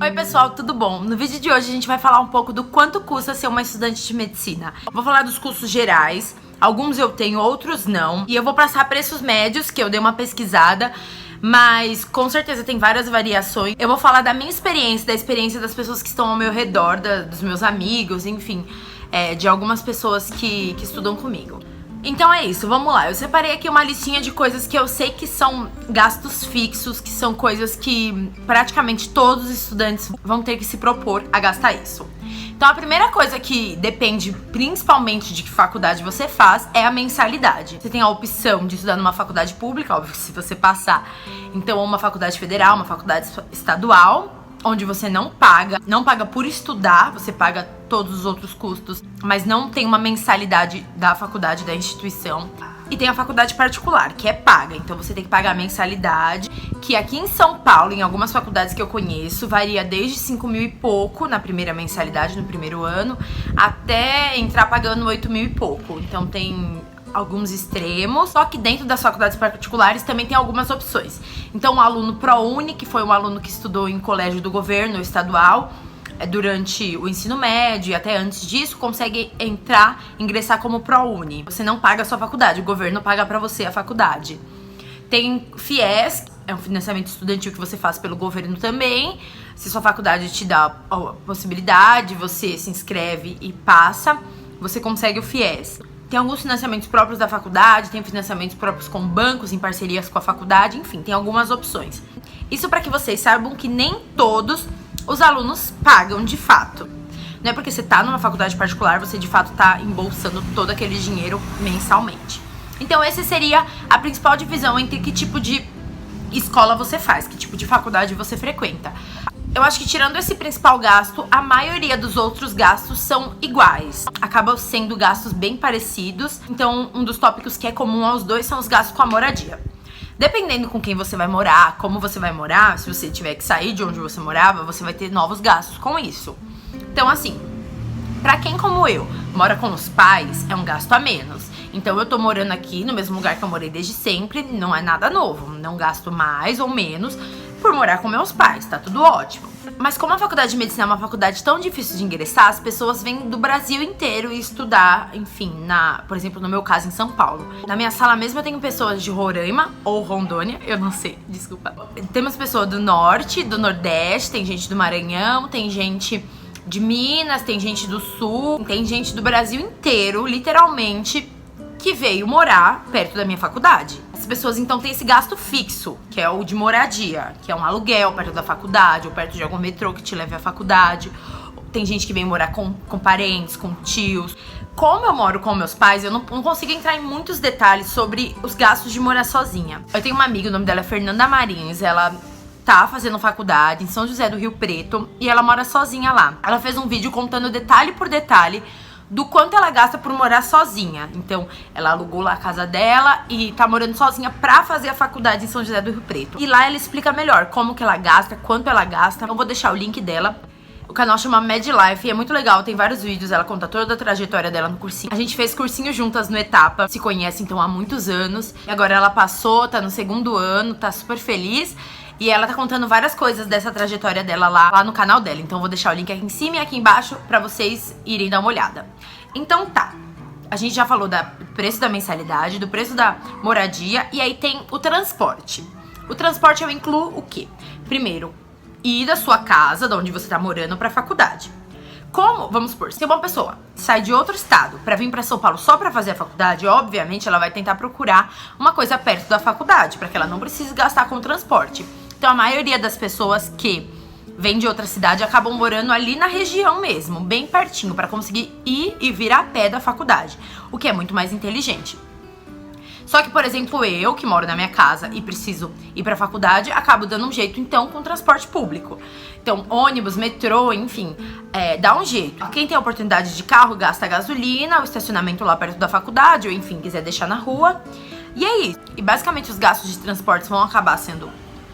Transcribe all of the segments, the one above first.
Oi pessoal, tudo bom? No vídeo de hoje a gente vai falar um pouco do quanto custa ser uma estudante de medicina. Vou falar dos custos gerais, alguns eu tenho, outros não. E eu vou passar preços médios, que eu dei uma pesquisada, mas com certeza tem várias variações. Eu vou falar da minha experiência, da experiência das pessoas que estão ao meu redor, dos meus amigos, enfim, de algumas pessoas que estudam comigo. Então é isso, vamos lá. Eu separei aqui uma listinha de coisas que eu sei que são gastos fixos, que são coisas que praticamente todos os estudantes vão ter que se propor a gastar isso. Então a primeira coisa que depende principalmente de que faculdade você faz é a mensalidade. Você tem a opção de estudar numa faculdade pública, óbvio que se você passar, então uma faculdade federal, uma faculdade estadual, onde você não paga por estudar, você paga todos os outros custos, mas não tem uma mensalidade da faculdade, da instituição. E tem a faculdade particular, que é paga, então você tem que pagar a mensalidade, que aqui em São Paulo, em algumas faculdades que eu conheço, varia desde 5 mil e pouco na primeira mensalidade, no primeiro ano, até entrar pagando 8 mil e pouco. Então tem alguns extremos, só que dentro das faculdades particulares também tem algumas opções. Então o aluno ProUni, que foi um aluno que estudou em colégio do governo estadual durante o ensino médio e até antes disso, consegue ingressar como ProUni. Você não paga a sua faculdade, o governo paga pra você a faculdade. Tem FIES, é um financiamento estudantil que você faz pelo governo também. Se sua faculdade te dá a possibilidade, você se inscreve e passa, você consegue o FIES. Tem alguns financiamentos próprios da faculdade, tem financiamentos próprios com bancos, em parcerias com a faculdade, enfim, tem algumas opções. Isso para que vocês saibam que nem todos os alunos pagam de fato. Não é porque você tá numa faculdade particular, você de fato tá embolsando todo aquele dinheiro mensalmente. Então essa seria a principal divisão entre que tipo de escola você faz, que tipo de faculdade você frequenta. Eu acho que tirando esse principal gasto, a maioria dos outros gastos são iguais. Acabam sendo gastos bem parecidos. Então, um dos tópicos que é comum aos dois são os gastos com a moradia. Dependendo com quem você vai morar, como você vai morar, se você tiver que sair de onde você morava, você vai ter novos gastos com isso. Então, assim, pra quem como eu mora com os pais, é um gasto a menos. Então eu tô morando aqui no mesmo lugar que eu morei desde sempre, não é nada novo. Não gasto mais ou menos por morar com meus pais, tá tudo ótimo. Mas como a faculdade de medicina é uma faculdade tão difícil de ingressar, as pessoas vêm do Brasil inteiro estudar, enfim, por exemplo, no meu caso, em São Paulo. Na minha sala mesmo eu tenho pessoas de Roraima ou Rondônia, eu não sei, desculpa. Temos pessoas do Norte, do Nordeste, tem gente do Maranhão, tem gente de Minas, tem gente do Sul, tem gente do Brasil inteiro, literalmente, que veio morar perto da minha faculdade. As pessoas então têm esse gasto fixo, que é o de moradia, que é um aluguel perto da faculdade, ou perto de algum metrô que te leve à faculdade. Tem gente que vem morar com parentes, com tios. Como eu moro com meus pais, eu não consigo entrar em muitos detalhes sobre os gastos de morar sozinha. Eu tenho uma amiga, o nome dela é Fernanda Marins, ela tá fazendo faculdade em São José do Rio Preto e ela mora sozinha lá. Ela fez um vídeo contando detalhe por detalhe do quanto ela gasta por morar sozinha. Então, ela alugou lá a casa dela e tá morando sozinha pra fazer a faculdade em São José do Rio Preto. E lá ela explica melhor como que ela gasta, quanto ela gasta. Eu vou deixar o link dela. O canal chama Mad Life e é muito legal, tem vários vídeos, ela conta toda a trajetória dela no cursinho. A gente fez cursinho juntas no Etapa, se conhece então há muitos anos. E agora ela passou, tá no segundo ano, tá super feliz. E ela tá contando várias coisas dessa trajetória dela lá no canal dela. Então eu vou deixar o link aqui em cima e aqui embaixo pra vocês irem dar uma olhada. Então tá, a gente já falou do preço da mensalidade, do preço da moradia e aí tem o transporte. O transporte eu incluo o quê? Primeiro, ir da sua casa, de onde você tá morando, pra faculdade. Como, vamos supor, se uma pessoa sai de outro estado pra vir pra São Paulo só pra fazer a faculdade, obviamente ela vai tentar procurar uma coisa perto da faculdade, pra que ela não precise gastar com transporte. Então a maioria das pessoas que vêm de outra cidade acabam morando ali na região mesmo, bem pertinho, pra conseguir ir e vir a pé da faculdade, o que é muito mais inteligente. Só que, por exemplo, eu, que moro na minha casa e preciso ir pra faculdade, acabo dando um jeito, então, com transporte público. Então, ônibus, metrô, enfim, dá um jeito. Quem tem a oportunidade de carro, gasta gasolina, o estacionamento lá perto da faculdade, ou enfim, quiser deixar na rua. E é isso. E basicamente os gastos de transporte vão acabar sendo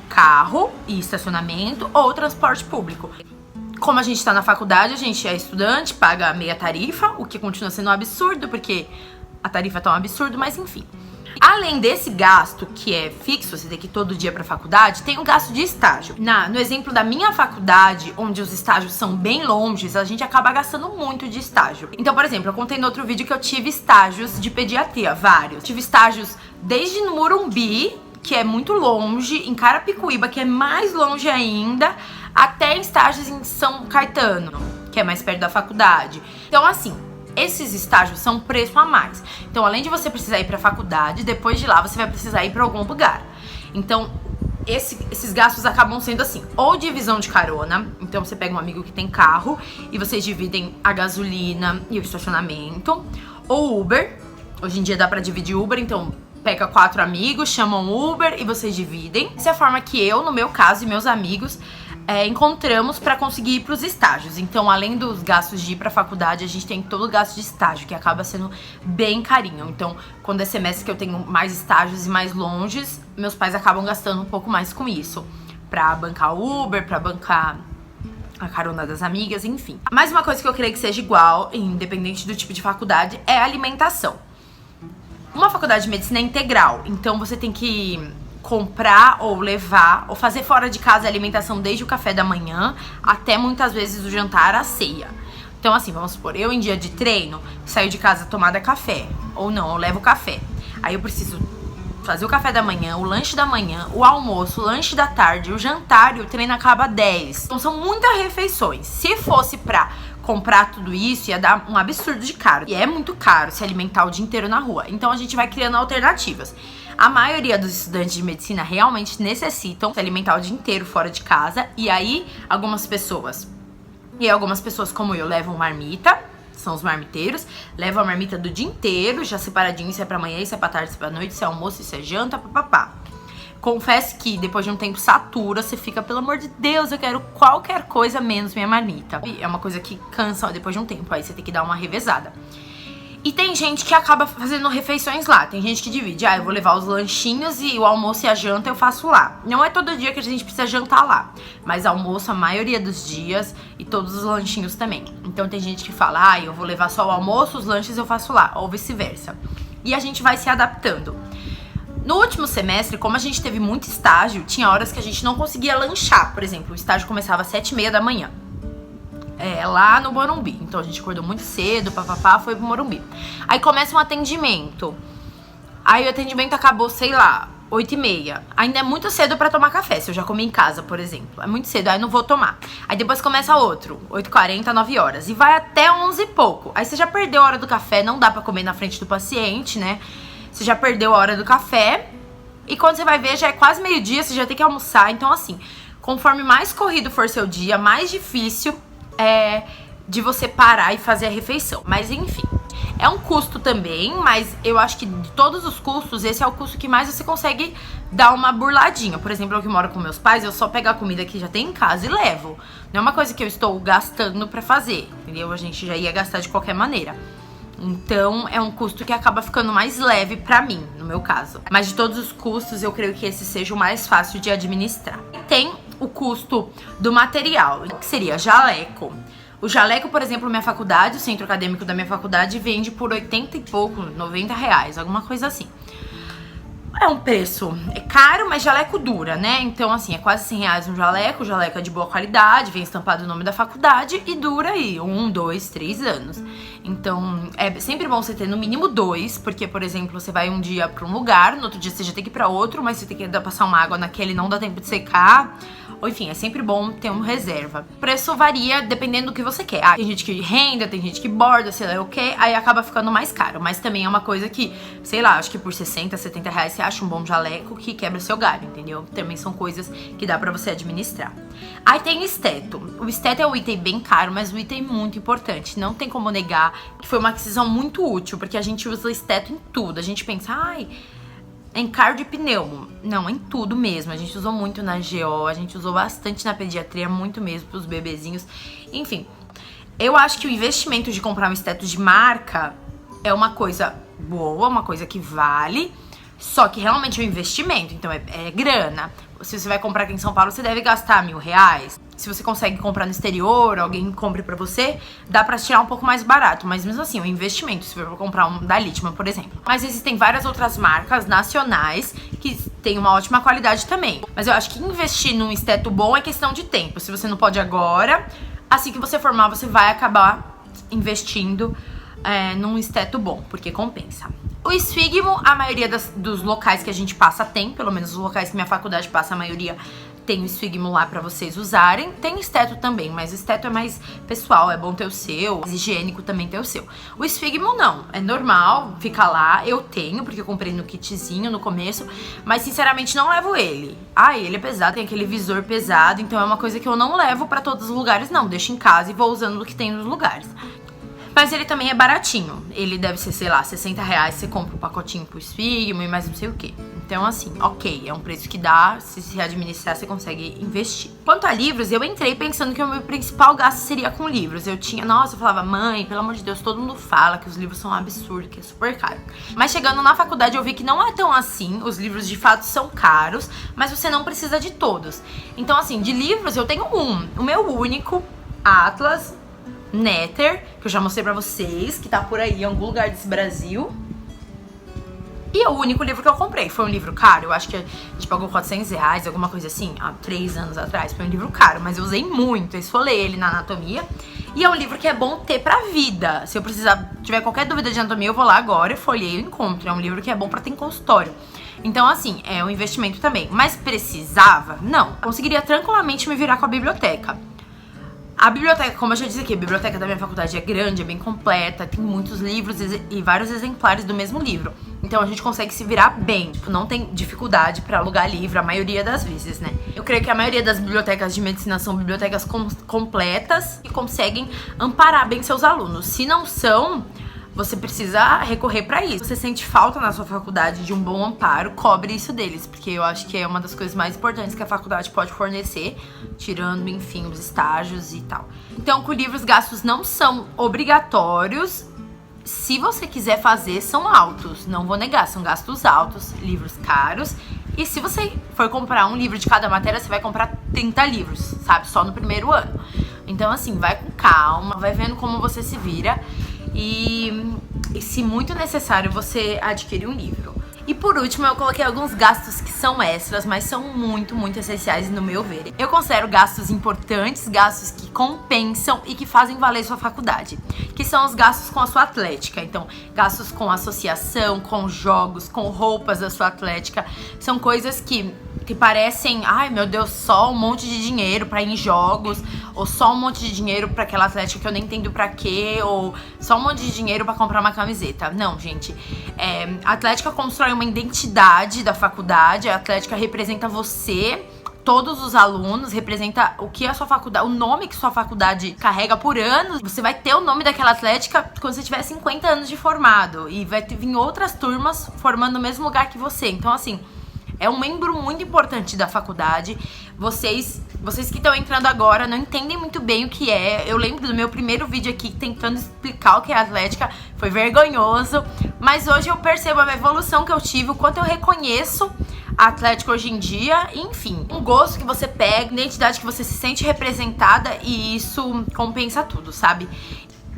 carro e estacionamento ou transporte público. Como a gente tá na faculdade, a gente é estudante, paga meia tarifa, o que continua sendo um absurdo, porque a tarifa tá um absurdo, mas enfim. Além desse gasto, que é fixo, você tem que ir todo dia pra faculdade, tem o gasto de estágio. No exemplo da minha faculdade, onde os estágios são bem longes, a gente acaba gastando muito de estágio. Então, por exemplo, eu contei no outro vídeo que eu tive estágios de pediatria, vários. Tive estágios desde no Morumbi, que é muito longe, em Carapicuíba, que é mais longe ainda, até estágios em São Caetano, que é mais perto da faculdade. Então, assim, esses estágios são preço a mais. Então, além de você precisar ir pra faculdade, depois de lá você vai precisar ir pra algum lugar. Então, esses gastos acabam sendo assim, ou divisão de carona. Então, você pega um amigo que tem carro e vocês dividem a gasolina e o estacionamento. Ou Uber. Hoje em dia dá pra dividir Uber, então pega 4 amigos, chamam Uber e vocês dividem. Essa é a forma que eu, no meu caso, e meus amigos encontramos pra conseguir ir pros estágios. Então, além dos gastos de ir pra faculdade, a gente tem todo o gasto de estágio, que acaba sendo bem carinho. Então, quando é semestre que eu tenho mais estágios e mais longes, meus pais acabam gastando um pouco mais com isso. Pra bancar o Uber, pra bancar a carona das amigas, enfim. Mais uma coisa que eu creio que seja igual, independente do tipo de faculdade, é a alimentação. Uma faculdade de medicina é integral, então você tem que comprar ou levar ou fazer fora de casa a alimentação desde o café da manhã até muitas vezes o jantar, a ceia. Então assim, vamos supor, eu em dia de treino saio de casa tomada café, ou não, eu levo café. Aí eu preciso fazer o café da manhã, o lanche da manhã, o almoço, o lanche da tarde, o jantar, e o treino acaba 10. Então são muitas refeições. Se fosse pra comprar tudo isso, ia dar um absurdo de caro. E é muito caro se alimentar o dia inteiro na rua. Então a gente vai criando alternativas. A maioria dos estudantes de medicina realmente necessitam se alimentar o dia inteiro fora de casa. E aí, algumas pessoas como eu levam marmita, são os marmiteiros, levam a marmita do dia inteiro, já separadinho, isso é pra manhã, isso é pra tarde, isso é pra noite, isso é almoço, isso é janta, papapá. Confesso que depois de um tempo satura, você fica, pelo amor de Deus, eu quero qualquer coisa menos minha marmita. E é uma coisa que cansa depois de um tempo, aí você tem que dar uma revezada. E tem gente que acaba fazendo refeições lá. Tem gente que divide. Eu vou levar os lanchinhos e o almoço e a janta eu faço lá. Não é todo dia que a gente precisa jantar lá. Mas almoço a maioria dos dias e todos os lanchinhos também. Então tem gente que fala, eu vou levar só o almoço, os lanches eu faço lá. Ou vice-versa. E a gente vai se adaptando. No último semestre, como a gente teve muito estágio, tinha horas que a gente não conseguia lanchar. Por exemplo, o estágio começava às 7h30 da manhã. Lá no Morumbi. Então a gente acordou muito cedo, papapá, foi pro Morumbi. Aí começa um atendimento. Aí o atendimento acabou, sei lá, 8h30. Ainda é muito cedo pra tomar café, se eu já comi em casa, por exemplo. É muito cedo, aí não vou tomar. Aí depois começa outro, 8h40, 9h. E vai até 11 e pouco. Aí você já perdeu a hora do café, não dá pra comer na frente do paciente, né? Você já perdeu a hora do café. E quando você vai ver, já é quase meio-dia, você já tem que almoçar. Então assim, conforme mais corrido for seu dia, mais difícil de você parar e fazer a refeição. Mas enfim, é um custo também, mas eu acho que de todos os custos, esse é o custo que mais você consegue dar uma burladinha. Por exemplo, eu que moro com meus pais, eu só pego a comida que já tem em casa e levo. Não é uma coisa que eu estou gastando pra fazer, entendeu? A gente já ia gastar de qualquer maneira. Então, é um custo que acaba ficando mais leve pra mim, no meu caso. Mas de todos os custos, eu creio que esse seja o mais fácil de administrar. Tem o custo do material, que seria jaleco. O jaleco, por exemplo, minha faculdade, o centro acadêmico da minha faculdade, vende por 80 e pouco, 90 reais, alguma coisa assim. É um preço, caro, mas jaleco dura, né? Então, assim, é quase 100 reais um jaleco. O jaleco é de boa qualidade, vem estampado o nome da faculdade e dura aí 1, 2, 3 anos. Então, é sempre bom você ter no mínimo 2, porque, por exemplo, você vai um dia pra um lugar, no outro dia você já tem que ir pra outro, mas você tem que passar uma água naquele, não dá tempo de secar. Ou enfim, é sempre bom ter uma reserva. O preço varia dependendo do que você quer. Tem gente que renda, tem gente que borda, sei lá o que, aí acaba ficando mais caro. Mas também é uma coisa que, sei lá, acho que por 60, 70 reais você acha um bom jaleco que quebra seu galho, entendeu? Também são coisas que dá pra você administrar. Aí tem esteto. O esteto é um item bem caro, mas um item muito importante. Não tem como negar que foi uma aquisição muito útil, porque a gente usa esteto em tudo. A gente pensa, em cardio e pneumo. Não, em tudo mesmo. A gente usou muito na GO, a gente usou bastante na pediatria, muito mesmo pros bebezinhos. Enfim, eu acho que o investimento de comprar um esteto de marca é uma coisa boa, uma coisa que vale. Só que realmente é um investimento, então é grana. Se você vai comprar aqui em São Paulo, você deve gastar R$1.000. Se você consegue comprar no exterior, alguém compre pra você, dá pra tirar um pouco mais barato. Mas mesmo assim, é um investimento, se for comprar um da Litman, por exemplo. Mas existem várias outras marcas nacionais que têm uma ótima qualidade também. Mas eu acho que investir num esteto bom é questão de tempo. Se você não pode agora, assim que você formar, você vai acabar investindo num esteto bom, porque compensa. O esfigmo, a maioria dos locais que a gente passa tem, pelo menos os locais que minha faculdade passa, a maioria tem o esfigmo lá pra vocês usarem. Tem esteto também, mas o esteto é mais pessoal, é bom ter o seu, é higiênico também ter o seu. O esfigmo não, é normal, fica lá, eu tenho, porque eu comprei no kitzinho no começo, mas sinceramente não levo ele. Ele é pesado, tem aquele visor pesado, então é uma coisa que eu não levo pra todos os lugares não, deixo em casa e vou usando o que tem nos lugares. Mas ele também é baratinho. Ele deve ser, sei lá, R$60. Você compra um pacotinho pro esfigmo e mais não sei o que. Então, assim, ok, é um preço que dá. Se administrar, você consegue investir. Quanto a livros, eu entrei pensando que o meu principal gasto seria com livros. Eu falava, mãe, pelo amor de Deus, todo mundo fala que os livros são um absurdo, que é super caro. Mas chegando na faculdade, eu vi que não é tão assim. Os livros, de fato, são caros, mas você não precisa de todos. Então, assim, de livros, eu tenho o meu único, Atlas Nether, que eu já mostrei pra vocês, que tá por aí em algum lugar desse Brasil. E o único livro que eu comprei foi um livro caro. Eu acho que a gente pagou R$400, alguma coisa assim, há 3 anos atrás. Foi um livro caro, mas eu usei muito. Eu esfolei ele na anatomia. E é um livro que é bom ter pra vida. Se eu tiver qualquer dúvida de anatomia, eu vou lá agora, eu folhei e encontro. É um livro que é bom pra ter em consultório. Então, assim, é um investimento também. Mas precisava? Não. Conseguiria tranquilamente me virar com a biblioteca. A biblioteca, como eu já disse aqui, a biblioteca da minha faculdade é grande, é bem completa, tem muitos livros e vários exemplares do mesmo livro. Então a gente consegue se virar bem, não tem dificuldade pra alugar livro, a maioria das vezes, né? Eu creio que a maioria das bibliotecas de medicina são bibliotecas completas e conseguem amparar bem seus alunos. Se não são, você precisa recorrer pra isso. Se você sente falta na sua faculdade de um bom amparo, cobre isso deles, porque eu acho que é uma das coisas mais importantes que a faculdade pode fornecer, tirando, enfim, os estágios e tal. Então, com livros, gastos não são obrigatórios. Se você quiser fazer, são altos, não vou negar, são gastos altos, livros caros. E se você for comprar um livro de cada matéria, você vai comprar 30 livros, sabe? Só no primeiro ano. Então, assim, vai com calma, vai vendo como você se vira. E se muito necessário, você adquire um livro. E por último, eu coloquei alguns gastos que são extras, mas são muito, muito essenciais no meu ver. Eu considero gastos importantes, gastos que compensam e que fazem valer sua faculdade, que são os gastos com a sua atlética. Então, gastos com associação, com jogos, com roupas da sua atlética. São coisas que parecem, ai meu Deus, só um monte de dinheiro pra ir em jogos, ou só um monte de dinheiro pra aquela atlética que eu nem entendo pra quê, ou só um monte de dinheiro pra comprar uma camiseta. Não, gente, a atlética constrói uma identidade da faculdade, a atlética representa você, todos os alunos, representa o que a sua faculdade, o nome que sua faculdade carrega por anos. Você vai ter o nome daquela atlética quando você tiver 50 anos de formado, e vai vir outras turmas formando no mesmo lugar que você. Então, assim, é um membro muito importante da faculdade. Vocês que estão entrando agora não entendem muito bem o que é. Eu lembro do meu primeiro vídeo aqui tentando explicar o que é atlética. Foi vergonhoso. Mas hoje eu percebo a evolução que eu tive, o quanto eu reconheço a atlética hoje em dia. Enfim, um gosto que você pega, identidade que você se sente representada, e isso compensa tudo, sabe?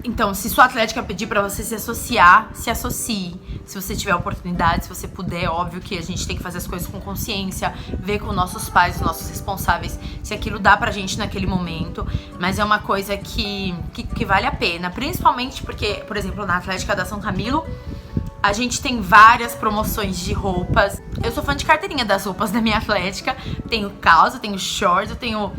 Então, se sua atlética pedir pra você se associar, se associe. Se você tiver oportunidade, se você puder, óbvio que a gente tem que fazer as coisas com consciência, ver com nossos pais, os nossos responsáveis, se aquilo dá pra gente naquele momento. Mas é uma coisa que vale a pena, principalmente porque, por exemplo, na Atlética da São Camilo, a gente tem várias promoções de roupas. Eu sou fã de carteirinha das roupas da minha atlética. Tenho calça, eu tenho shorts, eu tenho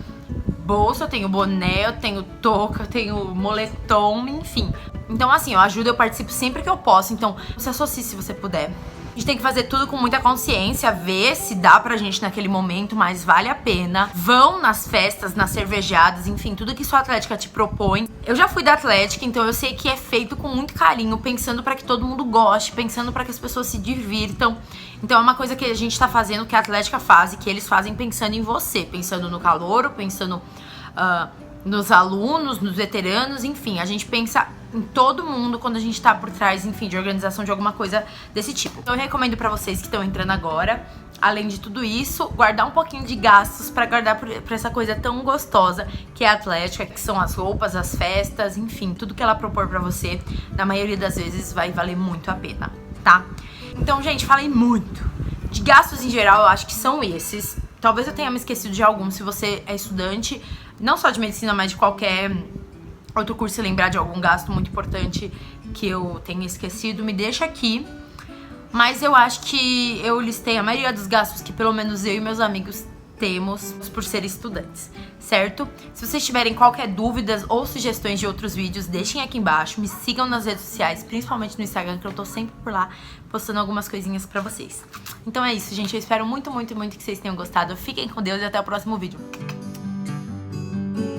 bolsa, eu tenho boné, eu tenho touca, eu tenho moletom, enfim. Então, assim, eu ajudo, eu participo sempre que eu posso. Então, se associe se você puder. A gente tem que fazer tudo com muita consciência, ver se dá pra gente naquele momento, mas vale a pena. Vão nas festas, nas cervejadas, enfim, tudo que sua atlética te propõe. Eu já fui da atlética, então eu sei que é feito com muito carinho, pensando pra que todo mundo goste, pensando pra que as pessoas se divirtam. Então é uma coisa que a gente tá fazendo, que a atlética faz, e que eles fazem pensando em você, pensando no calouro, pensando nos alunos, nos veteranos, enfim, a gente pensa em todo mundo quando a gente tá por trás, enfim, de organização de alguma coisa desse tipo. Então eu recomendo pra vocês que estão entrando agora, além de tudo isso, guardar um pouquinho de gastos pra guardar pra essa coisa tão gostosa que é a Atlética, que são as roupas, as festas, enfim, tudo que ela propor pra você, na maioria das vezes vai valer muito a pena, tá? Então, gente, falei muito. De gastos em geral, eu acho que são esses. Talvez eu tenha me esquecido de algum, se você é estudante, não só de medicina, mas de qualquer outro curso e lembrar de algum gasto muito importante que eu tenha esquecido, me deixa aqui. Mas eu acho que eu listei a maioria dos gastos que pelo menos eu e meus amigos temos por ser estudantes, certo? Se vocês tiverem qualquer dúvidas ou sugestões de outros vídeos, deixem aqui embaixo, me sigam nas redes sociais, principalmente no Instagram, que eu tô sempre por lá postando algumas coisinhas pra vocês. Então é isso, gente, eu espero muito, muito, muito que vocês tenham gostado. Fiquem com Deus e até o próximo vídeo.